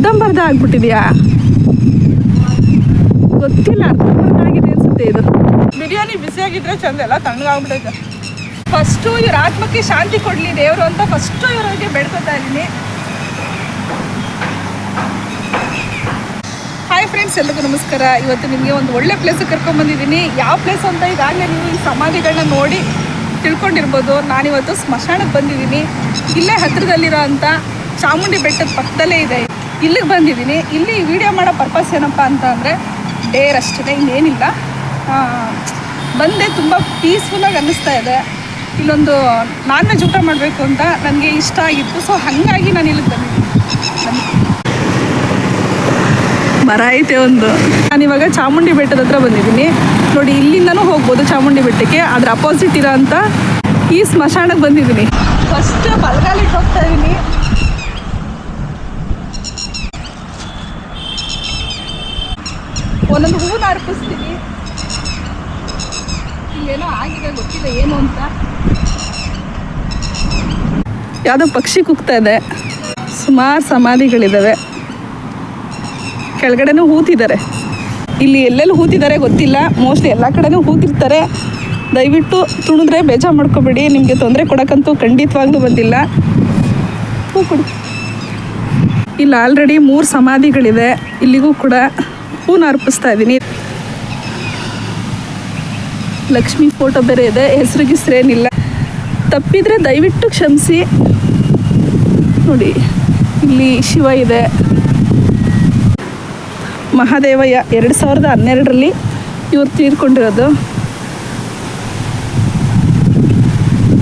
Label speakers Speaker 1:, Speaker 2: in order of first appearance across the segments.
Speaker 1: ಅರ್ಧಂಬರ್ಧ ಆಗ್ಬಿಟ್ಟಿದ್ಯಾ ಗೊತ್ತಿಲ್ಲ. ಅರ್ಧಂಬರ್ಧ ಆಗಿದೆ ಅನ್ಸುತ್ತೆ. ಇದು ಬಿರಿಯಾನಿ ಬಿಸಿಯಾಗಿದ್ರೆ ಚಂದ, ಎಲ್ಲ ತಣ್ಣಗಾಗ್ಬಿಟ್ಟೈತೆ. ಫಸ್ಟು ಇವ್ರ ಆತ್ಮಕ್ಕೆ ಶಾಂತಿ ಕೊಡಲಿ ದೇವರು ಅಂತ ಫಸ್ಟು ಇವರಿಗೆ ಬೇಡ್ಕೊತಾ ಇದ್ದೀನಿ. ಹಾಯ್ ಫ್ರೆಂಡ್ಸ್, ಎಲ್ರಿಗೂ ನಮಸ್ಕಾರ. ಇವತ್ತು ನಿಮಗೆ ಒಂದು ಒಳ್ಳೆ ಪ್ಲೇಸಿಗೆ ಕರ್ಕೊಂಡ್ಬಂದಿದ್ದೀನಿ. ಯಾವ ಪ್ಲೇಸ್ ಅಂತ ಈಗಾಗಲೇ ನೀವು ಈ ಸಮಾಧಿಗಳನ್ನ ನೋಡಿ ತಿಳ್ಕೊಂಡಿರ್ಬೋದು. ನಾನಿವತ್ತು ಸ್ಮಶಾನಕ್ಕೆ ಬಂದಿದ್ದೀನಿ. ಇಲ್ಲೇ ಹತ್ತಿರದಲ್ಲಿರೋ ಅಂಥ ಚಾಮುಂಡಿ ಬೆಟ್ಟದ ಪಕ್ಕದಲ್ಲೇ ಇದೆ. ಇಲ್ಲಿಗೆ ಬಂದಿದ್ದೀನಿ. ಇಲ್ಲಿ ವಿಡಿಯೋ ಮಾಡೋ ಪರ್ಪಸ್ ಏನಪ್ಪ ಅಂತ ಅಂದರೆ ಡೇರ್ ಅಷ್ಟೇ, ಇನ್ನೇನಿಲ್ಲ. ಬಂದೆ ತುಂಬ ಪೀಸ್ಫುಲ್ಲಾಗಿ ಅನ್ನಿಸ್ತಾ ಇದೆ. ಇಲ್ಲೊಂದು ನಾನ್ ವೆಜ್ ಊಟ ಮಾಡಬೇಕು ಅಂತ ನನಗೆ ಇಷ್ಟ ಆಗಿತ್ತು. ಸೊ ಹಾಗಾಗಿ ನಾನು ಇಲ್ಲಿಗೆ ಬಂದಿದ್ದೀನಿ. ಮರ ಐತೆ ಒಂದು. ನಾನಿವಾಗ ಚಾಮುಂಡಿ ಬೆಟ್ಟದ ಹತ್ರ ಬಂದಿದ್ದೀನಿ ನೋಡಿ. ಇಲ್ಲಿಂದನೂ ಹೋಗ್ಬೋದು ಚಾಮುಂಡಿ ಬೆಟ್ಟಕ್ಕೆ. ಅದ್ರ ಅಪೋಸಿಟ್ ಇರೋ ಅಂತ ಈ ಸ್ಮಶಾನಕ್ಕೆ ಬಂದಿದ್ದೀನಿ. ಫಸ್ಟ್ ಬಲಗಾಲಿಗೆ ಹೋಗ್ತಾ ಇದ್ದೀನಿ. ಒಂದೊಂದು ಹೂನ ಅರ್ಪಿಸ್ತೀನಿ. ಇಲ್ಲೇನೋ ಆಗಿದೆ, ಗೊತ್ತಿಲ್ಲ ಏನು ಅಂತ. ಯಾವುದೋ ಪಕ್ಷಿ ಕೂಗ್ತಾ ಇದೆ. ಸುಮಾರು ಸಮಾಧಿಗಳಿದ್ದಾವೆ. ಕೆಳಗಡೆನೂ ಹೂತಿದ್ದಾರೆ. ಇಲ್ಲಿ ಎಲ್ಲೆಲ್ಲಿ ಹೂತಿದ್ದಾರೆ ಗೊತ್ತಿಲ್ಲ. ಮೋಸ್ಟ್ಲಿ ಎಲ್ಲ ಕಡೆನೂ ಹೂತಿರ್ತಾರೆ. ದಯವಿಟ್ಟು ತುಣಿದ್ರೆ ಬೇಜಾರು ಮಾಡ್ಕೊಬೇಡಿ. ನಿಮಗೆ ತೊಂದರೆ ಕೊಡೋಕ್ಕಂತೂ ಖಂಡಿತವಾಗ್ಲೂ ಬಂದಿಲ್ಲ. ಹೂ ಕೊಡಿ. ಇಲ್ಲಿ ಆಲ್ರೆಡಿ 3 ಸಮಾಧಿಗಳಿದೆ. ಇಲ್ಲಿಗೂ ಕೂಡ ಹೂನ ಅರ್ಪಿಸ್ತಾ ಇದ್ದೀನಿ. ಲಕ್ಷ್ಮಿ ಫೋಟೋ ಬೇರೆ ಇದೆ. ಹೆಸರಿಗಿಸ್ರೇನಿಲ್ಲ. ತಪ್ಪಿದರೆ ದಯವಿಟ್ಟು ಕ್ಷಮಿಸಿ. ನೋಡಿ, ಇಲ್ಲಿ ಶಿವ ಇದೆ. ಮಹಾದೇವಯ್ಯ 2012ರಲ್ಲಿ ಇವ್ರು ತೀರ್ಕೊಂಡಿರೋದು.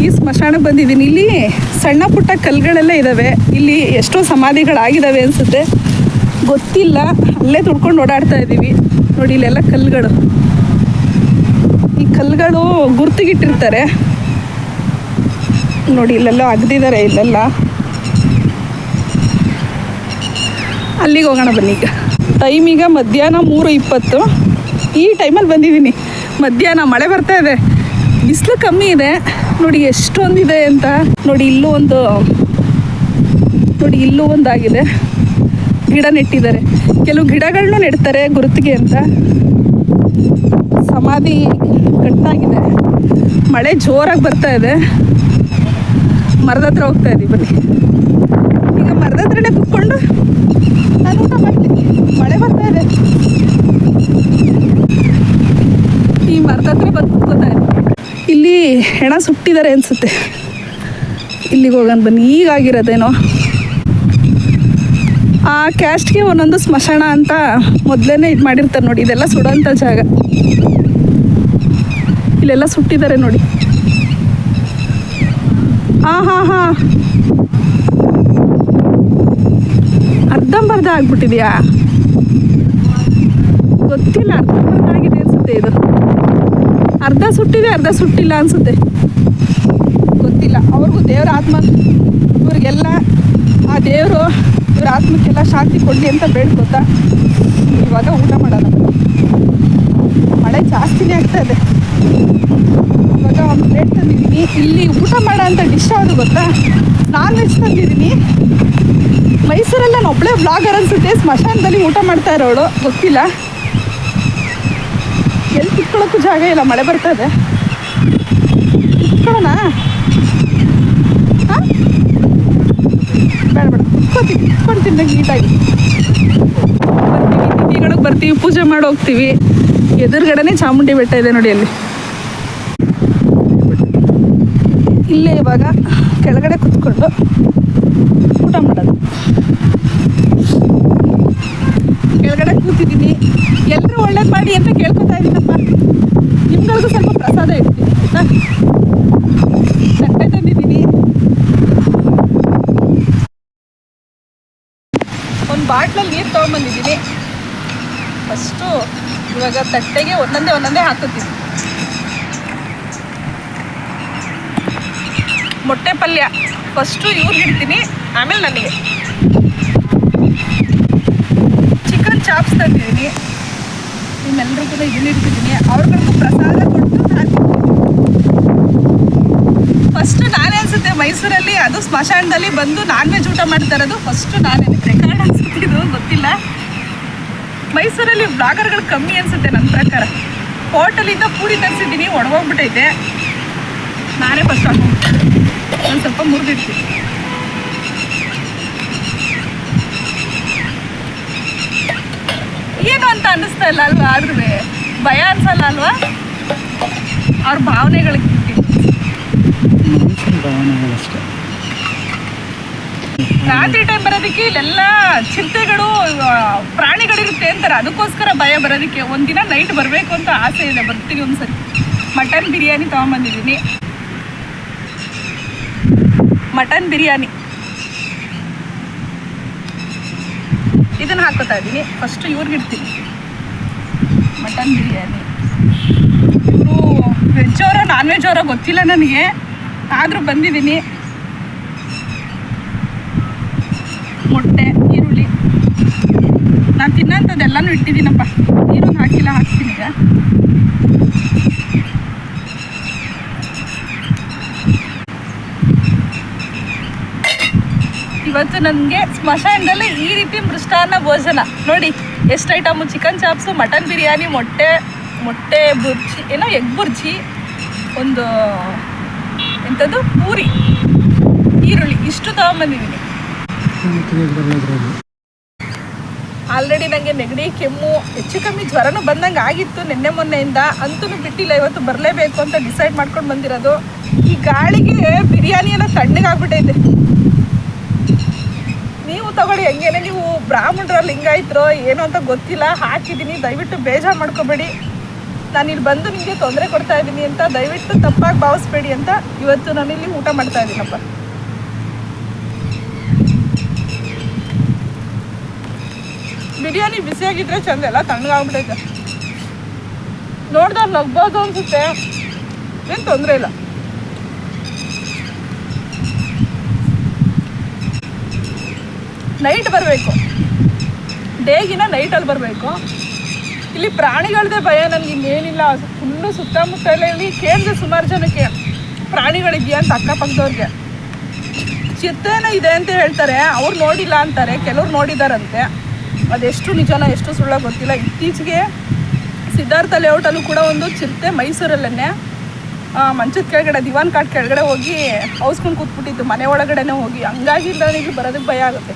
Speaker 1: ಈ ಸ್ಮಶಾನಕ್ಕೆ ಬಂದಿದ್ದೀನಿ. ಇಲ್ಲಿ ಸಣ್ಣ ಪುಟ್ಟ ಕಲ್ಲುಗಳೆಲ್ಲ ಇದ್ದಾವೆ. ಇಲ್ಲಿ ಎಷ್ಟೋ ಸಮಾಧಿಗಳಾಗಿದ್ದಾವೆ ಅನಿಸುತ್ತೆ, ಗೊತ್ತಿಲ್ಲ. ಅಲ್ಲೇ ತುಡ್ಕೊಂಡು ಓಡಾಡ್ತಾ ಇದ್ದೀವಿ. ನೋಡಿ, ಇಲ್ಲೆಲ್ಲ ಕಲ್ಲುಗಳು. ಈ ಕಲ್ಲುಗಳು ಗುರ್ತಿಗಿಟ್ಟಿರ್ತಾರೆ ನೋಡಿ. ಇಲ್ಲೆಲ್ಲ ಅಗ್ದಿದ್ದಾರೆ. ಇಲ್ಲೆಲ್ಲ ಅಲ್ಲಿಗೆ ಹೋಗೋಣ ಬನ್ನಿ. ಈಗ ಟೈಮ್ ಈಗ ಮಧ್ಯಾಹ್ನ 3:20. ಈ ಟೈಮಲ್ಲಿ ಬಂದಿದ್ದೀನಿ. ಮಧ್ಯಾಹ್ನ ಮಳೆ ಬರ್ತಾ ಇದೆ, ಬಿಸಿಲು ಕಮ್ಮಿ ಇದೆ. ನೋಡಿ ಎಷ್ಟೊಂದಿದೆ ಅಂತ. ನೋಡಿ ಇಲ್ಲೂ ಒಂದಾಗಿದೆ. ಗಿಡ ನೆಟ್ಟಿದ್ದಾರೆ. ಕೆಲವು ಗಿಡಗಳನ್ನೂ ನೆಡ್ತಾರೆ ಗುರುತಿಗೆ ಅಂತ. ಸಮಾಧಿ ಕಟ್ಟಾಗಿದೆ. ಮಳೆ ಜೋರಾಗಿ ಬರ್ತಾ ಇದೆ. ಮರದ ಹತ್ರ ಹೋಗ್ತಾ ಇದ್ದೀವಿ ಬನ್ನಿ. ಈಗ ಮರದ ಹತ್ರನೇ ಕುತ್ಕೊಂಡು ನಾನು ಊಟ ಮಾಡ್ತೀನಿ. ಮಳೆ ಬರ್ತಾ ಇದೆ. ಈ ಮರದ ಹತ್ರ ಬಂದು ಕುತ್ಕೋತಾ ಇದ್ದೀನಿ. ಇಲ್ಲಿ ಹೆಣ ಸುಟ್ಟಿದ್ದಾರೆ ಅನಿಸುತ್ತೆ. ಇಲ್ಲಿಗೆ ಹೋಗೋಣ ಬನ್ನಿ. ಈಗಾಗಿರೋದೇನೋ. ಆ ಕ್ಯಾಸ್ಟ್ಗೆ ಒಂದೊಂದು ಸ್ಮಶಾನ ಅಂತ ಮೊದಲೇ ಇದು ಮಾಡಿರ್ತಾರೆ ನೋಡಿ. ಇದೆಲ್ಲ ಸುಡೋಂಥ ಜಾಗ. ಇಲ್ಲೆಲ್ಲ ಸುಟ್ಟಿದ್ದಾರೆ ನೋಡಿ. ಹಾಂ ಅರ್ಧಂಬರ್ಧ ಆಗ್ಬಿಟ್ಟಿದ್ಯಾ ಗೊತ್ತಿಲ್ಲ. ಅರ್ಧಂಬರ್ಧ ಆಗಿದೆ ಅನಿಸುತ್ತೆ. ಇದು ಅರ್ಧ ಸುಟ್ಟಿದೆ, ಅರ್ಧ ಸುಟ್ಟಿಲ್ಲ ಅನಿಸುತ್ತೆ, ಗೊತ್ತಿಲ್ಲ. ಅವ್ರಿಗೂ ದೇವರ ಆತ್ಮ, ಇವ್ರಿಗೆಲ್ಲ ಆ ದೇವರು ಇವ್ರ ಆತ್ಮಕ್ಕೆಲ್ಲ ಶಾಂತಿ ಕೊಡಲಿ ಅಂತ ಬೇಡ್ಕೋತಾ ಇವಾಗ ಊಟ ಮಾಡೋಣ. ಮಳೆ ಜಾಸ್ತಿನೇ ಆಗ್ತಾ ಇದೆ. ಇವಾಗ ಒಂದು ಪ್ಲೇಟ್ ತಂದಿದ್ದೀನಿ. ಇಲ್ಲಿ ಊಟ ಮಾಡೋ ಅಂಥ ಡಿಶ್ ಯಾವುದು ಗೊತ್ತಾ? ನಾನ್ ವೆಜ್ ತಂದಿದ್ದೀನಿ. ಮೈಸೂರಲ್ಲಿ ನಾನು ಒಬ್ಬಳೇ ಬ್ಲಾಗರ್ ಅನಿಸುತ್ತೆ ಸ್ಮಶಾನದಲ್ಲಿ ಊಟ ಮಾಡ್ತಾ ಇರೋಳು, ಗೊತ್ತಿಲ್ಲ. ಎಲ್ಲಿ ಕುತ್ಕೊಳ್ಳೋಕ್ಕೂ ಜಾಗ ಇಲ್ಲ. ಮಳೆ ಬರ್ತಾ ಇದೆ. ಕುತ್ಕೊಳ್ಳೋಣ? ಹಾಂ, ಬೇಡ ಕುತ್ಕೊತೀನಿ ನೀಟಾಗಿ. ಬರ್ತೀವಿ, ತಿಥಿಗಳಿಗೆ ಬರ್ತೀವಿ, ಪೂಜೆ ಮಾಡಿ ಹೋಗ್ತೀವಿ. ಎದುರುಗಡೆನೇ ಚಾಮುಂಡಿ ಬೆಟ್ಟ ಇದೆ ನೋಡಿ. ಅಲ್ಲಿ ಇಲ್ಲೇ ಇವಾಗ ಕೆಳಗಡೆ ಕುತ್ಕೊಂಡು ಊಟ ಮಾಡೋದು. ಕೆಳಗಡೆ ಕೂತಿದ್ದೀನಿ. ಎಲ್ಲರೂ ಒಳ್ಳೇದು ಮಾಡಿ ಅಂತ ಕೇಳ್ಕೊತಾ ಇದ್ದೀನಪ್ಪ. ನಿಮ್ಗಳಿಗೂ ಸ್ವಲ್ಪ ಪ್ರಸಾದ ಇಡ್ತೀನಿ ಆಯಿತಾ? ತಟ್ಟೆ ತಂದಿದ್ದೀನಿ. ಒಂದು ಬಾಟ್ಲಲ್ಲಿ ನೀರು ತೊಗೊಂಬಂದಿದ್ದೀನಿ. ಫಸ್ಟು ಇವಾಗ ತಟ್ಟೆಗೆ ಒಂದೊಂದೇ ಹಾಕುತ್ತೀನಿ. ಮೊಟ್ಟೆ ಪಲ್ಯ ಫಸ್ಟು ಇವ್ರಿಗೆ ಇಡ್ತೀನಿ, ಆಮೇಲೆ ನನಗೆ. ಚಿಕನ್ ಚಾಪ್ಸ್ ತಂದಿದ್ದೀನಿ. ನಿಮ್ಮೆಲ್ರಿಗೂ ಇದನ್ನ ಇಡ್ತಿದ್ದೀನಿ. ಅವ್ರಿಗೂ ಪ್ರಸಾದ ಕೊಟ್ಟು ನಾನು ಫಸ್ಟು ನಾನೇ ಅನಿಸುತ್ತೆ ಮೈಸೂರಲ್ಲಿ ಅದು ಸ್ಮಶಾನದಲ್ಲಿ ಬಂದು ನಾನ್ ವೆಜ್ ಊಟ ಮಾಡ್ತಾ ಇರೋದು ಫಸ್ಟ್ ನಾನೇ. ರೆಕಾರ್ಡ್ ಅನ್ಸುತ್ತಿದ್ದು ಗೊತ್ತಿಲ್ಲ. ಮೈಸೂರಲ್ಲಿ ಬ್ಲಾಗರ್ಗಳು ಕಮ್ಮಿ ಅನಿಸುತ್ತೆ ನನ್ನ ಪ್ರಕಾರ. ಹೋಟೆಲಿಂದ ಪೂರಿ ತರಿಸಿದ್ದೀನಿ, ಒಣಗೋಗ್ಬಿಟ್ಟೈತೆ. ನಾನೇ ಫಸ್ಟ್ ಹಾಕೊಂಡು ಒಂದು ಸ್ವಲ್ಪ ಮುರಿದಿಡ್ತೀನಿ. ಏನು ಅಂತ ಅನ್ನಿಸ್ತಾ ಇಲ್ಲ ಅಲ್ವಾ? ಆದ್ರೂ ಭಯ ಅನ್ಸಲ್ಲ ಅಲ್ವಾ? ಅವ್ರ ಭಾವನೆಗಳಿಗೆ
Speaker 2: ಭಾವನೆಗಳಷ್ಟೇ.
Speaker 1: ರಾತ್ರಿ ಟೈಮ್ ಬರೋದಕ್ಕೆ ಇಲ್ಲೆಲ್ಲ ಚಿರತೆಗಳು ಪ್ರಾಣಿಗಳಿರುತ್ತೆ ಅಂತಾರೆ, ಅದಕ್ಕೋಸ್ಕರ ಭಯ ಬರೋದಕ್ಕೆ. ಒಂದಿನ ನೈಟ್ ಬರಬೇಕು ಅಂತ ಆಸೆ ಇದೆ, ಬರ್ತೀನಿ ಒಂದ್ಸರಿ. ಮಟನ್ ಬಿರಿಯಾನಿ ತೊಗೊಂಬಂದಿದ್ದೀನಿ, ಮಟನ್ ಬಿರಿಯಾನಿ ಇದನ್ನು ಹಾಕೋತಾ ಇದ್ದೀನಿ. ಫಸ್ಟ್ ಇವ್ರಿಗಿಡ್ತೀನಿ ಮಟನ್ ಬಿರಿಯಾನಿ. ಇವರು ವೆಜ್ ಅವರೋ ನಾನ್ ವೆಜ್ ಅವರೋ ಗೊತ್ತಿಲ್ಲ ನನಗೆ, ಆದರೂ ಬಂದಿದ್ದೀನಿ. ಮೊಟ್ಟೆ, ಈರುಳ್ಳಿ, ನಾನು ತಿನ್ನೋಂಥದ್ದೆಲ್ಲನೂ ಇಟ್ಟಿದ್ದೀನಪ್ಪ. ನೀರೊಂದು ಹಾಕಿಲ್ಲ, ಹಾಕ್ತೀನಿ ಈಗ. ಇವತ್ತು ನನಗೆ ಸ್ಮಶಾನದಲ್ಲಿ ಈ ರೀತಿ ಮೃಷ್ಟಾನ್ನ ಭೋಜನ ನೋಡಿ. ಎಷ್ಟು item: chicken chops, mutton biryani, ಮೊಟ್ಟೆ ಬುರ್ಜಿ, ಏನೋ ಎಗ್ ಬುರ್ಜಿ, ಒಂದು ಎಂಥದ್ದು ಪೂರಿ, ಈರುಳ್ಳಿ, ಇಷ್ಟು ತೊಗೊಂಬಂದಿದ್ದೀನಿ. ಆಲ್ರೆಡಿ ನನಗೆ ನೆಗಡಿ, ಕೆಮ್ಮು, ಹೆಚ್ಚು ಕಮ್ಮಿ ಜ್ವರನೂ ಬಂದಂಗೆ ಆಗಿತ್ತು ನಿನ್ನೆ ಮೊನ್ನೆಯಿಂದ. ಅಂತೂ ಬಿಟ್ಟಿಲ್ಲ, ಇವತ್ತು ಬರಲೇಬೇಕು ಅಂತ ಡಿಸೈಡ್ ಮಾಡ್ಕೊಂಡು ಬಂದಿರೋದು. ಈ ಗಾಳಿಗೆ ಬಿರಿಯಾನಿ ಎಲ್ಲ ತಣ್ಣಗಾಗ್ಬಿಟ್ಟೈತೆ. ನೀವು ತಗೊಳ್ಳಿ, ಹೆಂಗೇನೆ ನೀವು ಬ್ರಾಹ್ಮಣರ ಲಿಂಗಾಯತರೋ ಏನೋ ಅಂತ ಗೊತ್ತಿಲ್ಲ, ಹಾಕಿದ್ದೀನಿ. ದಯವಿಟ್ಟು ಬೇಜಾರು ಮಾಡ್ಕೋಬೇಡಿ. ನಾನು ಇಲ್ಲಿ ಬಂದು ನಿಮಗೆ ತೊಂದರೆ ಕೊಡ್ತಾ ಇದ್ದೀನಿ ಅಂತ ದಯವಿಟ್ಟು ತಪ್ಪಾಗಿ ಭಾವಿಸ್ಬೇಡಿ ಅಂತ ಇವತ್ತು ನಾನಿಲ್ಲಿ ಊಟ ಮಾಡ್ತಾ ಇದ್ದೀನಪ್ಪ. ಬಿರಿಯಾನಿ ಬಿಸಿಯಾಗಿದ್ರೆ ಚಂದ, ಎಲ್ಲ ತಣ್ಣಗಾಗ್ಬಿಟ್ಟೈತೆ. ನೋಡ್ದವ್ರು ನಗ್ಬೋದು ಅನ್ಸುತ್ತೆ, ಏನು ತೊಂದರೆ ಇಲ್ಲ. ನೈಟ್ ಬರಬೇಕು, ಡೇಗಿನ ನೈಟಲ್ಲಿ ಬರಬೇಕು. ಇಲ್ಲಿ ಪ್ರಾಣಿಗಳದೇ ಭಯ ನನಗೆ, ಇನ್ನೇನಿಲ್ಲ. ಫುಲ್ಲು ಸುತ್ತಮುತ್ತಲಲ್ಲಿ ಕೇಳಿದೆ ಸುಮಾರು ಜನಕ್ಕೆ ಪ್ರಾಣಿಗಳಿದೆಯಾ ಅಂತ, ಅಕ್ಕಪಕ್ಕದವ್ರಿಗೆ. ಚಿರತೆನೂ ಇದೆ ಅಂತ ಹೇಳ್ತಾರೆ, ಅವ್ರು ನೋಡಿಲ್ಲ ಅಂತಾರೆ, ಕೆಲವ್ರು ನೋಡಿದಾರಂತೆ. ಅದೆಷ್ಟು ನಿಜನೋ ಎಷ್ಟು ಸುಳ್ಳ ಗೊತ್ತಿಲ್ಲ. ಇತ್ತೀಚೆಗೆ ಸಿದ್ಧಾರ್ಥ ಲೇಔಟಲ್ಲೂ ಕೂಡ ಒಂದು ಚಿರತೆ ಮೈಸೂರಲ್ಲೇ ಮಂಚದ ಕೆಳಗಡೆ, ದಿವಾನ್ ಕಾಟ್ ಕೆಳಗಡೆ ಹೋಗಿ ಔಸ್ಕೊಂಡು ಕೂತ್ಬಿಟ್ಟಿತ್ತು, ಮನೆ ಒಳಗಡೆನೇ ಹೋಗಿ. ಹಂಗಾಗಿ ನನಗೆ ಬರೋದಕ್ಕೆ ಭಯ ಆಗುತ್ತೆ,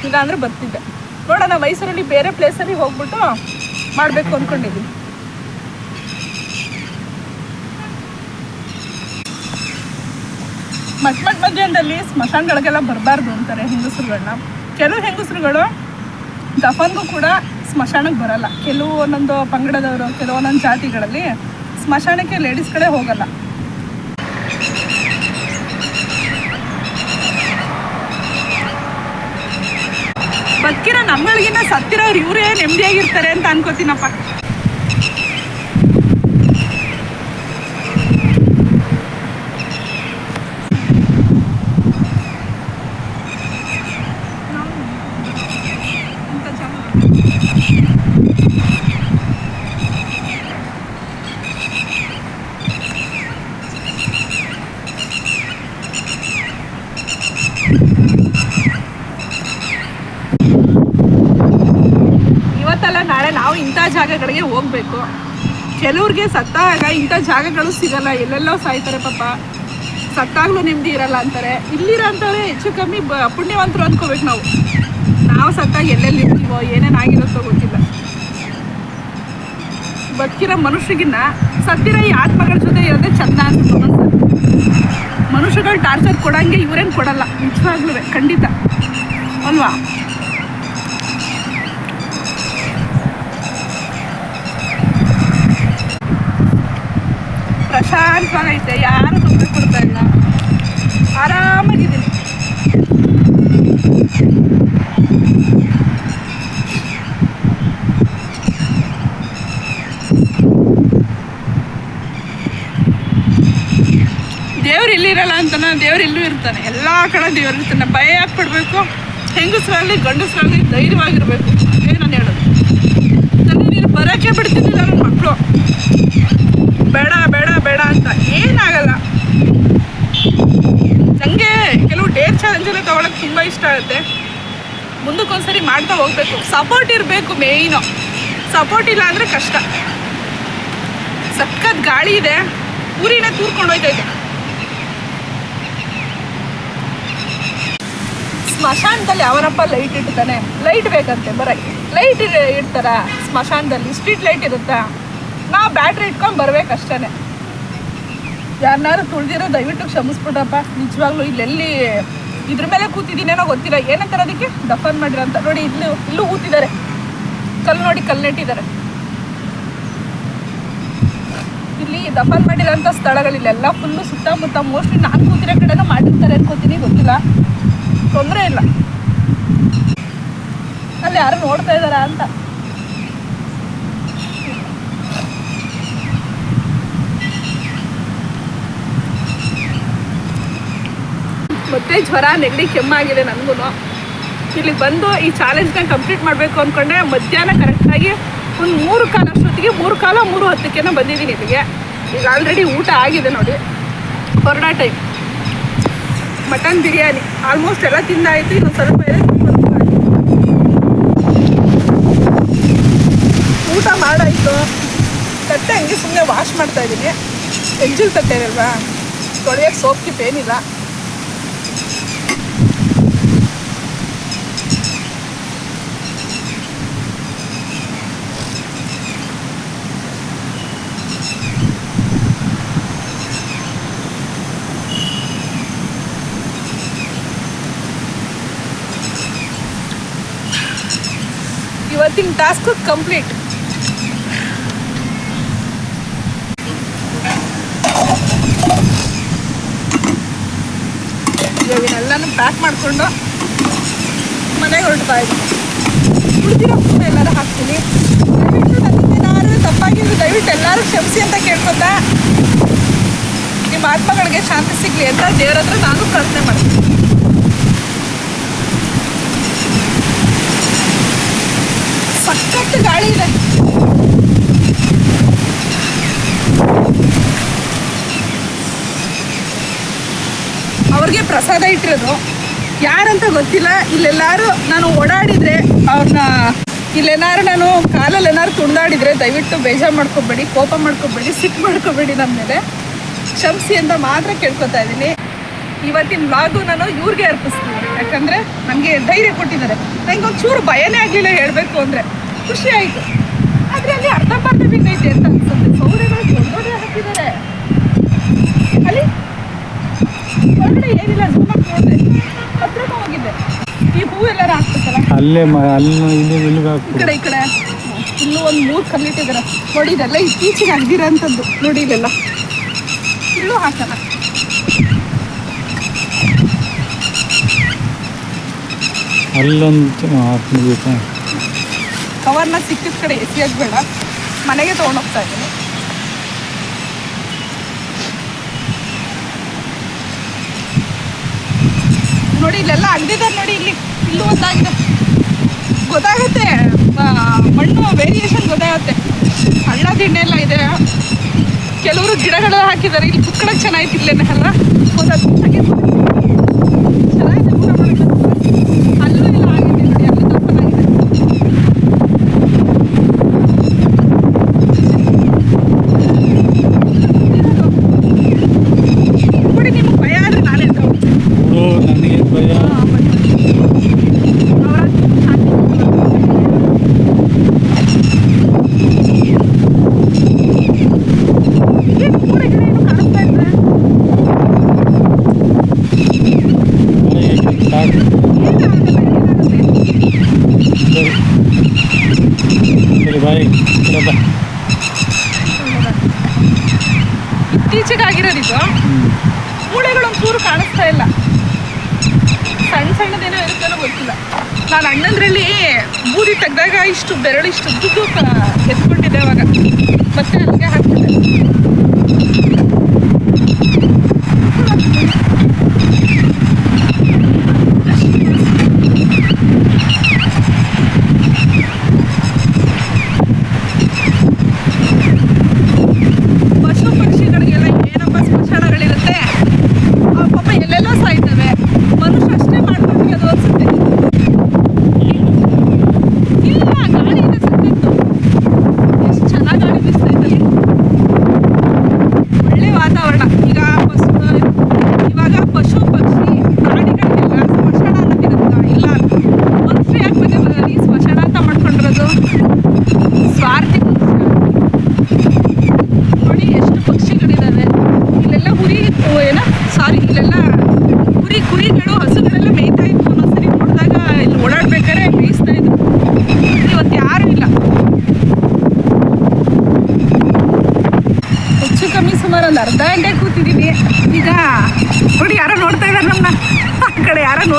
Speaker 1: ಇಲ್ಲಾಂದರೆ ಬರ್ತಿದ್ದೆ. ನೋಡೋಣ, ಮೈಸೂರಲ್ಲಿ ಬೇರೆ ಪ್ಲೇಸಲ್ಲಿ ಹೋಗ್ಬಿಟ್ಟು ಮಾಡಬೇಕು ಅಂದ್ಕೊಂಡಿದ್ದೀನಿ. ಮಧ್ಯದಲ್ಲಿ ಸ್ಮಶಾನಗಳಿಗೆಲ್ಲ ಬರಬಾರ್ದು ಅಂತಾರೆ ಹೆಂಗಸರುಗಳನ್ನ. ಕೆಲವು ಹೆಂಗಸರುಗಳು ದಫನ್ಗೂ ಕೂಡ ಸ್ಮಶಾನಕ್ಕೆ ಬರಲ್ಲ. ಕೆಲವು ಒಂದೊಂದು ಪಂಗಡದವರು, ಕೆಲವೊಂದೊಂದು ಜಾತಿಗಳಲ್ಲಿ ಸ್ಮಶಾನಕ್ಕೆ ಲೇಡೀಸ್ಗಳೇ ಹೋಗಲ್ಲ. ಬದುಕಿರೋ ನಮ್ಮಗಳಿಗಿನ್ನ ಸತ್ತಿರೋರು ಇವರೇ ನೆಮ್ಮದಿಯಾಗಿರ್ತಾರೆ ಅಂತ ಅನ್ಕೋತೀನಪ್ಪ. ನಾಳೆ ನಾವು ಇಂಥ ಜಾಗಗಳಿಗೆ ಹೋಗ್ಬೇಕು. ಕೆಲವ್ರಿಗೆ ಸತ್ತಾಗ ಇಂಥ ಜಾಗಗಳು ಸಿಗಲ್ಲ, ಎಲ್ಲೆಲ್ಲೋ ಸಾಯ್ತಾರೆ ಪಾಪ. ಸತ್ತಾಗ್ಲೂ ನೆಮ್ಮದಿ ಇರಲ್ಲ ಅಂತಾರೆ. ಇಲ್ಲಿರೋ ಅಂಥವ್ರೆ ಹೆಚ್ಚು ಕಮ್ಮಿ ಪುಣ್ಯವಂತರು ಅಂದ್ಕೋಬೇಕು ನಾವು. ನಾವು ಸತ್ತಾಗ ಎಲ್ಲೆಲ್ಲಿ ಇರ್ತೀವೋ, ಏನೇನಾಗಿರುತ್ತೋ ಗೊತ್ತಿಲ್ಲ. ಬದುಕಿರೋ ಮನುಷ್ಯಗಿನ್ನ ಸತ್ತಿರೋ ಈ ಆತ್ಮಗಳ ಜೊತೆ ಇರೋದೇ ಚಂದ ಅನ್ಸುತ್ತೆ. ಮನುಷ್ಯಗಳು ಟಾರ್ಚರ್ ಕೊಡಂಗೆ ಇವರೇನು ಕೊಡಲ್ಲ, ನಿಜವಾಗ್ಲೂ ಖಂಡಿತ ಅಲ್ವಾ? ಪ್ರಶಾಂತವಾಗೈತೆ, ಯಾರು ತೊಂದರೆ ಕೊಡ್ತಾ ಇಲ್ಲ, ಆರಾಮಾಗಿದ್ದೀನಿ. ದೇವ್ರು ಇಲ್ಲಿರಲ್ಲ ಅಂತನ, ದೇವ್ರು ಇಲ್ಲೂ ಇರ್ತಾನೆ. ಎಲ್ಲ ಕಡೆ ದೇವ್ರು ಇರ್ತಾನೆ. ಭಯ ಯಾಕೆ ಪಡಬೇಕು? ಹೆಂಗಸರಲ್ಲಿ ಗಂಡಸರಲ್ಲಿ ಧೈರ್ಯವಾಗಿರ್ಬೇಕು. ಏನು ನಾನು ಹೇಳೋದು, ನನಗೆ ನೀನು ಬರೋಕ್ಕೆ ಬಿಡ್ತಿದ್ದಿಲ್ಲ ನನ್ನ ಮಕ್ಕಳು. ಬೇಡ ಬೇಡ ಬೇಡ ಅಂತ ಏನಾಗಲ್ಲ. ನನಗೆ ಕೆಲವು ಏರ್ ಚಾಲೆಂಜೆಲ್ಲ ತೊಗೊಳಕ್ಕೆ ತುಂಬ ಇಷ್ಟ ಆಗುತ್ತೆ. ಮುಂದಕ್ಕೊಂದ್ಸರಿ ಮಾಡ್ತಾ ಹೋಗ್ಬೇಕು. ಸಪೋರ್ಟ್ ಇರಬೇಕು ಮೇಯ್ನು. ಸಪೋರ್ಟ್ ಇಲ್ಲ ಅಂದರೆ ಕಷ್ಟ. ಸಖತ್ ಗಾಳಿ ಇದೆ, ಊರಿನ ತೂರ್ಕೊಂಡು ಹೋಯ್ತೈತೆ. ಸ್ಮಶಾನದಲ್ಲಿ ಅವನಪ್ಪ ಲೈಟ್ ಇಡ್ತಾನೆ. ಲೈಟ್ ಬೇಕಂತೆ ಬರೋಕ್ಕೆ. ಲೈಟ್ ಇಡ್ತಾರ ಸ್ಮಶಾನದಲ್ಲಿ? ಸ್ಟ್ರೀಟ್ ಲೈಟ್ ಇರುತ್ತಾ? ನಾವು ಬ್ಯಾಟ್ರಿ ಇಟ್ಕೊಂಡು ಬರ್ಬೇಕಷ್ಟೇ. ಯಾರನ್ನಾರು ತುಳಿದಿರೋ ದಯವಿಟ್ಟು ಕ್ಷಮಿಸ್ಬಿಟ್ರಪ್ಪ. ನಿಜವಾಗ್ಲೂ ಇಲ್ಲೆಲ್ಲಿ ಇದ್ರ ಮೇಲೆ ಕೂತಿದ್ದೀನೇನೋ ಗೊತ್ತಿಲ್ಲ. ಏನಂತಾರೆ ಅದಕ್ಕೆ? ದಫನ್ ಮಾಡಿರೋಂಥ. ನೋಡಿ ಇಲ್ಲೂ ಕೂತಿದ್ದಾರೆ. ಕಲ್ಲು ನೋಡಿ, ಕಲ್ಲು ನೆಟ್ಟಿದ್ದಾರೆ. ಇಲ್ಲಿ ದಫನ್ ಮಾಡಿರೋಂಥ ಸ್ಥಳಗಳಿಲ್ಲೆಲ್ಲ ಫುಲ್ಲು ಸುತ್ತಮುತ್ತ ಮೋಸ್ಟ್ಲಿ ನಾನು ಕೂತಿರೋ ಕಡೆನೂ ಮಾಡಿರ್ತಾರೆ ಅನ್ಕೋತೀನಿ, ಗೊತ್ತಿಲ್ಲ. ತೊಂದರೆ ಇಲ್ಲ. ಅಲ್ಲಿ ಯಾರು ನೋಡ್ತಾ ಇದ್ದಾರಾ ಅಂತ. ಮತ್ತೆ ಜ್ವರ, ನೆಗಡಿ, ಕೆಮ್ಮಾಗಿದೆ ನನಗೂ. ಇಲ್ಲಿ ಬಂದು ಈ ಚಾಲೆಂಜ್ನ ಕಂಪ್ಲೀಟ್ ಮಾಡಬೇಕು ಅಂದ್ಕೊಂಡೆ. ಮಧ್ಯಾಹ್ನ ಕರೆಕ್ಟಾಗಿ ಒಂದು 3:15 ಅಷ್ಟೊತ್ತಿಗೆ 3:10 ಬಂದಿದ್ದೀನಿ ಇಲ್ಲಿಗೆ. ಈಗ ಆಲ್ರೆಡಿ ಊಟ ಆಗಿದೆ ನೋಡಿ. Corona time mutton biryani almost ಎಲ್ಲ ತಿಂದಾಯಿತು. ಇನ್ನೊಂದು ಸ್ವಲ್ಪ ಇದೆ. ಊಟ ಮಾಡಾಯಿತು. ತಟ್ಟೆ ಹಂಗೆ ಸುಮ್ಮನೆ ವಾಶ್ ಮಾಡ್ತಾಯಿದ್ದೀನಿ. ಎಂಜಿಲ್ ತಟ್ಟೆ ಅಲ್ವಾ, ತೊಳೆಯೋಕ್ಕೆ ಸೋಪ್ ಕಿಪ್ ಏನಿಲ್ಲ. ಇವತ್ತಿನ ಟಾಸ್ಕ್ ಕಂಪ್ಲೀಟ್. ಇವನ್ನೆಲ್ಲನೂ ಪ್ಯಾಕ್ ಮಾಡಿಕೊಂಡು ಮನೆಗೆ ಹೊರಡ್ತಾ ಇದ್ದೀನಿ. ಉಳಿದಿರೋ ಫುಡ್ ಎಲ್ಲರೂ ಹಾಕ್ತೀನಿ. ದಯವಿಟ್ಟು ನನ್ನಿಂದ ಏನಾದ್ರು ತಪ್ಪಾಗಿದ್ದು ದಯವಿಟ್ಟು ಎಲ್ಲರೂ ಕ್ಷಮಿಸಿ ಅಂತ ಕೇಳ್ಕೊತಾ, ನಿಮ್ಮ ಆತ್ಮಗಳಿಗೆ ಶಾಂತಿ ಸಿಗಲಿ ಅಂತ ದೇವ್ರ ಹತ್ರ ನಾನು ಪ್ರಾರ್ಥನೆ ಮಾಡ್ತೀನಿ. ಸಖತ್ ಗಾಳಿ ಇದೆ. ಅವ್ರಿಗೆ ಪ್ರಸಾದ ಇಟ್ಟಿರೋದು ಯಾರಂತ ಗೊತ್ತಿಲ್ಲ. ಇಲ್ಲೆಲ್ಲಾರು ನಾನು ಓಡಾಡಿದರೆ ಅವ್ರನ್ನ, ಇಲ್ಲೇನಾರು ನಾನು ಕಾಲಲ್ಲಿ ಏನಾದ್ರು ತುಳಿದಾಡಿದರೆ ದಯವಿಟ್ಟು ಬೇಜಾರು ಮಾಡ್ಕೊಬೇಡಿ, ಕೋಪ ಮಾಡ್ಕೊಬೇಡಿ, ಸಿಟ್ಟು ಮಾಡ್ಕೊಬೇಡಿ. ನಮ್ಮ ಮೇಲೆ ಕ್ಷಮಿಸಿ ಅಂತ ಮಾತ್ರ ಕೇಳ್ಕೊತಾ ಇದ್ದೀನಿ. ಇವತ್ತಿನ ವ್ಲಾಗು ನಾನು ಇವ್ರಿಗೆ ಅರ್ಪಿಸ್ತೀನಿ. ಯಾಕಂದರೆ ನನಗೆ ಧೈರ್ಯ ಕೊಟ್ಟಿದ್ದಾರೆ. ನನಗೆ ಒಂಚೂರು ಭಯನೇ ಆಗಲಿಲ್ಲ ಹೇಳಬೇಕು ಅಂದರೆ. ಖುಷಿ ಆಯಿತು. ಆದರೆ ಅಲ್ಲಿ ಅರ್ಧಂಬರ್ಧ ಬಿದ್ದೈತೆ ಅಂತ ಅನ್ಸುತ್ತೆ. ಸೌದೆಗಳು ದೊಡ್ಡ ಹಾಕಿದ್ದಾರೆ ಅಲ್ಲಿ. ಹೊರಗಡೆ ಏನಿಲ್ಲ, ಜೂಮಾಗಿ ನೋಡಿದೆ, ಹತ್ರಕ್ಕೆ ಹೋಗಿದ್ದೆ. ಈ ಹೂವು ಎಲ್ಲರೂ ಹಾಕ್ಬೇಕಲ್ಲ ಅಲ್ಲೇ, ಈ ಕಡೆ ಇಲ್ಲೂ ಒಂದು 3 ಕಲ್ಲಿಟ್ಟಿದ್ದಾರೆ ನೋಡಿ. ಇದೆಲ್ಲ ಇತ್ತೀಚೆಗೆ ಆಗಿರೋಂಥದ್ದು ನೋಡಿ. ಇಲ್ಲೆಲ್ಲ ಇಲ್ಲೂ ಹಾಕೋಣ.
Speaker 2: ಅಲ್ಲೊಂದು ಹಾಕ್ಬೇಕಾ?
Speaker 1: ಕವರ್ನ ಸಿಕ್ಕಿದ ಕಡೆ ಎಸಿಯೋದು ಬೇಡ, ಮನೆಗೆ ತೊಗೊಂಡೋಗ್ತಾ ಇದ್ದೀನಿ. ನೋಡಿ ಇಲ್ಲೆಲ್ಲ ಅಗ್ದಿದ್ದಾರೆ ನೋಡಿ. ಇಲ್ಲೂ ಒಂದಾಗಿದೆ. ಗೊತ್ತಾಗುತ್ತೆ, ಮಣ್ಣು ವೇರಿಯೇಷನ್ ಗೊತ್ತಾಗುತ್ತೆ. ಹಳ್ಳ ದಿಣ್ಣೆ ಎಲ್ಲ ಇದೆ. ಕೆಲವರು ಗಿಡಗಳು ಹಾಕಿದ್ದಾರೆ. ಇಲ್ಲಿ ಕುತ್ಕೊಳ್ಳೋಕೆ ಚೆನ್ನಾಗಿತ್ತು. ಇಲ್ಲೇನೆ ಅಲ್ಲ ಗೊತ್ತಾಗುತ್ತೆ. ಚೆನ್ನಾಗಿದೆ ಊಟ ಮಾಡೋಕ್ಕೆ. ಅಲ್ಲೂ ಇಲ್ಲ ಆಗಿದೆ ನೋಡಿ. ಅಲ್ಲಿ ತಪ್ಪನಾಗಿದೆ. ನೋಡಿ ನಿಮ್ಗೆ ಭಯ ಆದರೆ ನಾನೇ
Speaker 2: ನನಗೆ ಭಯ.
Speaker 1: ಇತ್ತೀಚೆಗೆ ಆಗಿರೋದಿದು. ಮೂಳೆಗಳೊಂಚೂರು ಕಾಣಿಸ್ತಾ ಇಲ್ಲ. ಸಣ್ಣದೇನೋ ಇರುತ್ತೇನೋ ಗೊತ್ತಿಲ್ಲ. ನಾನು ಅಣ್ಣಂದ್ರಲ್ಲಿ ಬೂದಿ ತೆಗೆದಾಗ ಇಷ್ಟು ಬೆರಳು ಇಷ್ಟು ಉದ್ದುದ್ದು ಎತ್ಕೊಂಡಿದ್ದೆ. ಅವಾಗ ಮತ್ತೆ ಅಲ್ಲಿಗೆ ಹಾಕ್ತಿದ್ದೆ. ಪಶು ಪಕ್ಷಿಗಳಿಗೆಲ್ಲ ಏನಪ್ಪ ಸ್ಮಶಾನಗಳಿರುತ್ತೆ. ಪಾಪ ಎಲ್ಲೆಲ್ಲೋ ಸಾಯ್ತವೆ. ಮನುಷ್ಯ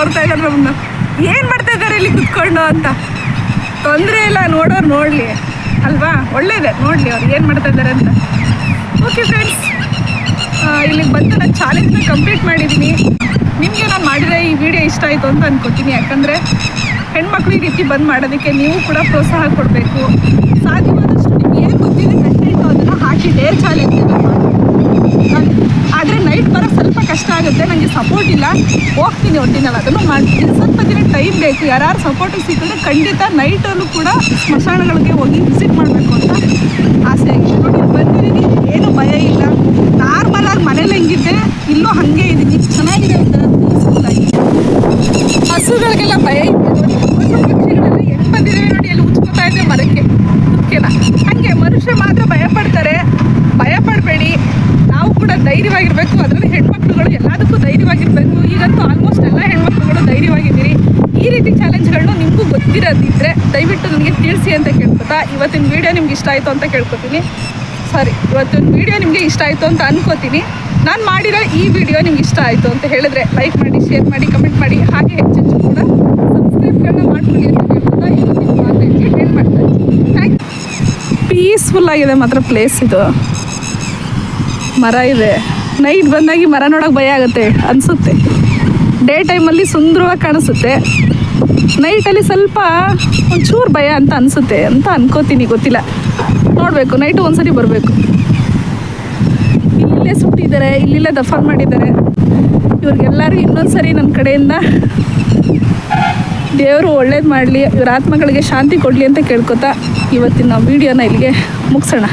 Speaker 1: ನೋಡ್ತಾ ಇದ್ದಾರೆ ನಮ್ಮನ್ನ, ಏನು ಮಾಡ್ತಾ ಇದ್ದಾರೆ ಇಲ್ಲಿ ಕುತ್ಕೊಂಡು ಅಂತ. ತೊಂದರೆ ಇಲ್ಲ, ನೋಡೋರು ನೋಡಲಿ ಅಲ್ವಾ, ಒಳ್ಳೇದೆ ನೋಡಲಿ ಅವ್ರು ಏನು ಮಾಡ್ತಾ ಇದ್ದಾರೆ ಅಂತ. ಓಕೆ ಫ್ರೆಂಡ್ಸ್, ಇಲ್ಲಿಗೆ ಬಂದು ನಾನು ಚಾಲೆಂಜ್ನ ಕಂಪ್ಲೀಟ್ ಮಾಡಿದ್ದೀನಿ. ನಿಮಗೆ ನಾನು ಮಾಡಿದರೆ ಈ ವಿಡಿಯೋ ಇಷ್ಟ ಆಯಿತು ಅಂತ ಅಂದ್ಕೊತೀನಿ. ಯಾಕಂದರೆ ಹೆಣ್ಮಕ್ಳು ಈ ರೀತಿ ಬಂದ್ ಮಾಡೋದಕ್ಕೆ ನೀವು ಕೂಡ ಪ್ರೋತ್ಸಾಹ ಕೊಡಬೇಕು. ಸಾಧ್ಯವಾದಷ್ಟು ನಿಮ್ಗೆ ಏನು ಗೊತ್ತಿದೆ ಕಂಟೆಂಟು ಅದನ್ನು ಹಾಕಿ ಡೇರ್ ಚಾಲೆಂಜ್ ಆದರೆ ನೈಟ್ ಬರೋಕ್ಕೆ ಸ್ವಲ್ಪ ಕಷ್ಟ ಆಗುತ್ತೆ, ನನಗೆ ಸಪೋರ್ಟ್ ಇಲ್ಲ. ಹೋಗ್ತೀನಿ ಒಟ್ಟಿನಲ್ಲಿ, ಅದನ್ನು ಮಾಡ್ತೀನಿ. ಸ್ವಲ್ಪ ದಿನ ಟೈಮ್ ಬೇಕು. ಯಾರು ಸಪೋರ್ಟಿಗೆ ಸಿಕ್ಕಿದ್ರೆ ಖಂಡಿತ ನೈಟಲ್ಲೂ ಕೂಡ ಸ್ಮಶಾನಗಳಿಗೆ ಹೋಗಿ ವಿಸಿಟ್ ಮಾಡಬೇಕು ಅಂತ ಆಸೆ ಆಗಿದೆ. ನೋಡಿ ಬಂದಿದ್ದೀನಿ, ಏನು ಭಯ ಇಲ್ಲ. ನಾರ್ಮಲಾಗಿ ಮನೇಲಿ ಹೆಂಗಿದ್ದೆ ಇಲ್ಲೂ ಹಾಗೆ ಇದ್ದೀನಿ, ಚೆನ್ನಾಗಿದೆ. ಒಂಥರ ಪೀಸ್ಫುಲ್ಲಾಗಿ. ಹಸುಗಳಿಗೆಲ್ಲ ಭಯ ಇದೆ ನೋಡಿ, ಪಕ್ಷಿಗಳೆಲ್ಲ ಹೆಂಗೆ ಬಂದಿದ್ದೇವೆ ನೋಡಿ, ಅಲ್ಲಿ ಉಚ್ಕೋತಾ ಇದೆ ಮರಕ್ಕೆ ಕುತ್ಕೆಲ್ಲ. ಹಾಗೆ ಮನುಷ್ಯ ಮಾತ್ರ ಭಯ ಪಡ್ತಾರೆ, ಭಯ ಪಡಬೇಡಿ. ನಾವು ಕೂಡ ಧೈರ್ಯವಾಗಿರಬೇಕು. ಅದರಲ್ಲಿ ಹೆಣ್ಮಕ್ಳುಗಳು ಎಲ್ಲದಕ್ಕೂ ಧೈರ್ಯವಾಗಿರಬೇಕು. ಈಗಂತೂ ಆಲ್ಮೋಸ್ಟ್ ಎಲ್ಲ ಹೆಣ್ಮಕ್ಳುಗಳು ಧೈರ್ಯವಾಗಿದ್ದೀರಿ. ಈ ರೀತಿ ಚಾಲೆಂಜ್ಗಳನ್ನ ನಿಮಗೂ ಗೊತ್ತಿರೋದಿದ್ದರೆ ದಯವಿಟ್ಟು ನನಗೆ ತಿಳಿಸಿ ಅಂತ ಕೇಳ್ಕೊತಾ, ಇವತ್ತಿನ ವೀಡಿಯೋ ನಿಮ್ಗೆ ಇಷ್ಟ ಆಯಿತು ಅಂತ ಕೇಳ್ಕೊತೀನಿ. ಇವತ್ತಿನ ವೀಡಿಯೋ ನಿಮಗೆ ಇಷ್ಟ ಆಯಿತು ಅಂತ ಅನ್ಕೋತೀನಿ. ನಾನು ಮಾಡಿರೋ ಈ ವಿಡಿಯೋ ನಿಮ್ಗೆ ಇಷ್ಟ ಆಯಿತು ಅಂತ ಹೇಳಿದ್ರೆ ಲೈಕ್ ಮಾಡಿ, ಶೇರ್ ಮಾಡಿ, ಕಮೆಂಟ್ ಮಾಡಿ. ಹಾಗೆ ಹೆಚ್ಚೆಚ್ಚು ಕೂಡ ಸಬ್ಸ್ಕ್ರೈಬ್ಗಳನ್ನ ಮಾಡ್ಕೊಳ್ಳಿ ಅಂತ ಕೇಳ್ಕೊತಾ ಇವತ್ತಿನ ವಾರಕ್ಕೆ ಏನು ಮಾಡ್ತಾ ಇದ್ದೀನಿ. Thank you. ಪೀಸ್ಫುಲ್ ಆಗಿದೆ ಮಾತ್ರ ಪ್ಲೇಸ್ ಇದು. ಮರ ಇದೆ. ನೈಟ್ ಬಂದಾಗಿ ಮರ ನೋಡೋಕೆ ಭಯ ಆಗುತ್ತೆ ಅನಿಸುತ್ತೆ. ಡೇ ಟೈಮಲ್ಲಿ ಸುಂದರವಾಗಿ ಕಾಣಿಸುತ್ತೆ, ನೈಟಲ್ಲಿ ಸ್ವಲ್ಪ ಒಂಚೂರು ಭಯ ಅಂತ ಅನಿಸುತ್ತೆ ಅಂತ ಅನ್ಕೋತೀನಿ. ಗೊತ್ತಿಲ್ಲ, ನೋಡಬೇಕು. ನೈಟು ಒಂದ್ಸರಿ ಬರಬೇಕು. ಇಲ್ಲೇ ಸುಟ್ಟಿದ್ದಾರೆ, ಇಲ್ಲೇ ದಫನ್ ಮಾಡಿದ್ದಾರೆ. ಇವ್ರಿಗೆಲ್ಲರಿಗೂ ಇನ್ನೊಂದು ಸರಿ ನನ್ನ ಕಡೆಯಿಂದ ದೇವರು ಒಳ್ಳೇದು ಮಾಡಲಿ, ಇವ್ರ ಆತ್ಮಗಳಿಗೆ ಶಾಂತಿ ಕೊಡಲಿ ಅಂತ ಕೇಳ್ಕೊತಾ ಇವತ್ತಿನ ವೀಡಿಯೋನ ಇಲ್ಲಿಗೆ ಮುಗಿಸೋಣ.